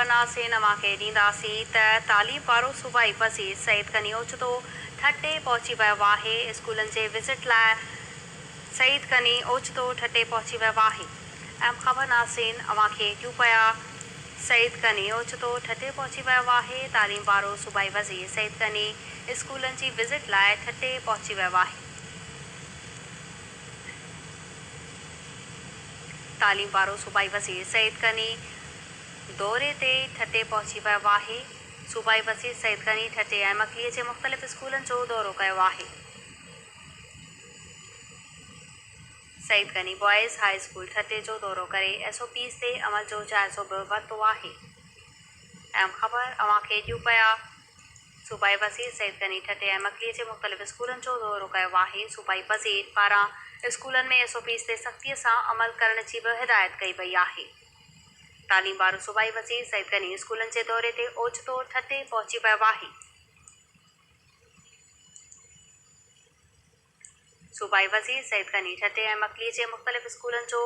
ख़बरनासीं नवांखे ॾींदासीं त तालीम वारो सूबाई वज़ीर सईद गनी ओचितो ठटे पहुची वियो आहे। स्कूलनि जे विज़िट लाइ सईद गनी ओचितो ठटे पहुची वियो आहे। अहम ख़बरनासीं अवांखे ॾियूं पिया सईद गनी ओचितो ठटे पहुची वियो आहे। तालीम वारो सूबाई वज़ीर सईद गनी स्कूलनि जी विज़िट लाइ ठटे पहुची वियो आहे। तालीम वारो सूबाई वज़ीर सईद गनी दौरे ते ठटे पहुची वियो आहे। सूबाई वज़ीर सईद गनी ठटे ऐं मकलीअ जे मुख़्तलिफ़ स्कूलनि जो दौरो कयो आहे। Saeed Ghani boys high school ठटे जो दौरो करे SOPs ते अमल जो जाइज़ो बि वरितो आहे। अहम ख़बर अवांखे ॾियूं पिया सूबाई वज़ीर सईद गनी ठटे ऐं मकलीअ जे मुख़्तलिफ़ स्कूलनि जो दौरो कयो आहे। सूबाई वज़ीर पारां स्कूलनि में SOPs ते सख़्तीअ सां अमल करण जी बि हिदायत कई वई आहे। तालीम वारो सूबाई वज़ीर सईद गनी स्कूलनि जे दौरे ते ओचितो ठटे पहुची वियो आहे। सूबाई वज़ीर सईद गनी ठटे ऐं मकलीअ जे मुख़्तलिफ़ स्कूलनि जो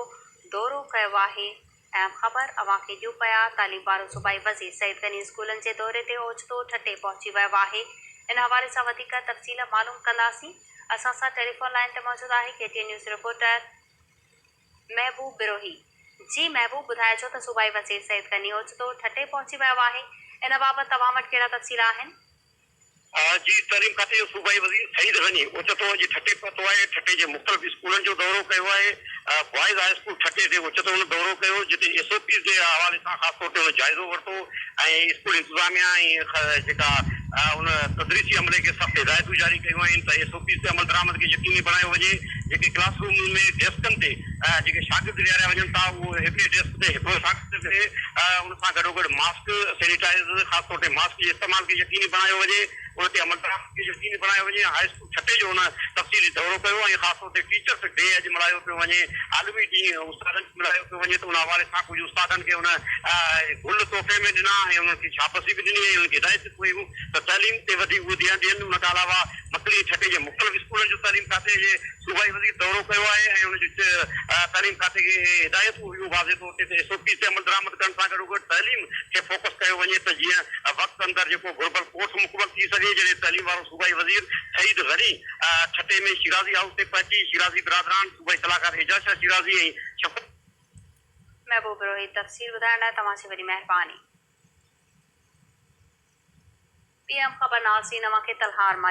दौरो कयो आहे। अहम ख़बर अवांखे ॾियूं पिया तालीम वारो सूबाई वज़ीर सईद गनी स्कूलनि जे दौरे ते ओचितो ठटे पहुची वियो आहे। इन हवाले सां वधीक तफ़सील मालूम कंदासीं। असां सां टेलीफोन लाइन ते मौजूदु आहे KTN न्यूज़ रिपोर्टर महबूब बिरोही। जी महबूब, ॿुधाइजो त सूबाई वज़ीर सईद गनी ओचितो ठटे पहुची वियो आहे। इन बाबति तव्हां वटि कहिड़ा तफ़सील आहिनि? जी तालीम खाते जो सूबाई वज़ीर सईद गनी ओचितो अॼु ठटे पहुतो आहे। ठटे जे मुख़्तलिफ़ स्कूलनि जो दौरो कयो आहे। बॉयज़ हाई स्कूल ठटे ते ओचितो हुन दौरो कयो जिते SOPs जे हवाले सां ख़ासि तौर ते हुन जाइज़ो वरितो ऐं स्कूल इंतिज़ामिया ऐं जेका उन तदरीसी अमले खे सख़्तु हिदायतूं जारी कयूं आहिनि त SOPs ते अमल दरामद खे यकीनी बणायो वञे। जेके क्लासरूम में डेस्कनि ते जेके शागिर्द विहारिया वञनि था उहो हिकिड़े डेस्क ते हिकिड़ो शागिर्द ते उन सां गॾोगॾु मास्क सैनिटाइज़र ख़ासि तौर ते मास्क जे इस्तेमाल खे यकीनी बणायो वञे। उन ते अमल दरामद खे यकीनी बणायो वञे। हाई स्कूल छटे जो हुन तफ़सीली दौरो कयो ऐं ख़ासि तौर ते टीचर्स डे अॼु मल्हायो पियो वञे। आलमी ॾींहुं उस्तादनि खे मल्हायो पियो वञे त उन हवाले सां कुझु उस्तादनि खे हुन गुल तोहफ़े में ॾिना ऐं उन्हनि खे शाबाशी बि ॾिनी ऐं उन्हनि खे हिदायत कयूं त तालीम ते वधीक उहो ध्यानु ॾियनि। उन खां अलावा मकली छटे जे मुख़्तलिफ़ स्कूलनि जो तालीम खाते जे सूबाई वज़ीर दौरो कयो आहे ऐं उनजो तालीम खाते खे हिदायतूं हुयूं वाज़े तौर ते SOPs ते अमल दरामद करण सां गॾोगॾु तालीम खे फोकस कयो वञे त जीअं वक़्तु अंदरि जेको घुरिबल कोर्स मुकमल थी सघे। जॾहिं तालीम वारो सूबाई वज़ीर सईद गनी छटे में शिराज़ी हाउस ते पहुची शिराज़ी बिरादरान सूबाई सलाहकार एजाज शाह शिराज़ी ऐं महबूब बिरोही तफ़सील ॿुधाइण लाइ तव्हांजी वॾी महिरबानी। PM ख़बरनासीं नवांखे तलहार मां